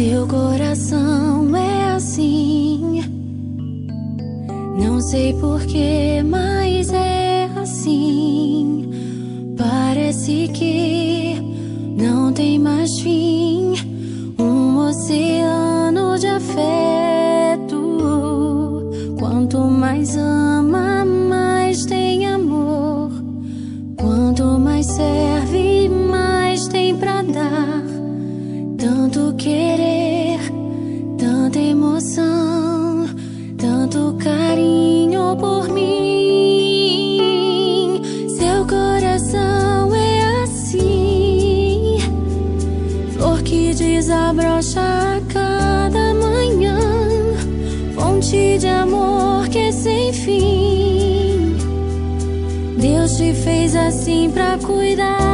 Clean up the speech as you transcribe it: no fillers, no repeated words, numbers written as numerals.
Seu coração é assim, não sei porquê, mas é assim. Parece que não tem mais fim, um oceano de afeto. Quanto mais ama, mais tem amor. Quanto mais serve, mais tem pra dar. Tanto querer, tanta emoção, tanto carinho por mim. Seu coração é assim, flor que desabrocha a cada manhã, fonte de amor que é sem fim. Deus te fez assim pra cuidar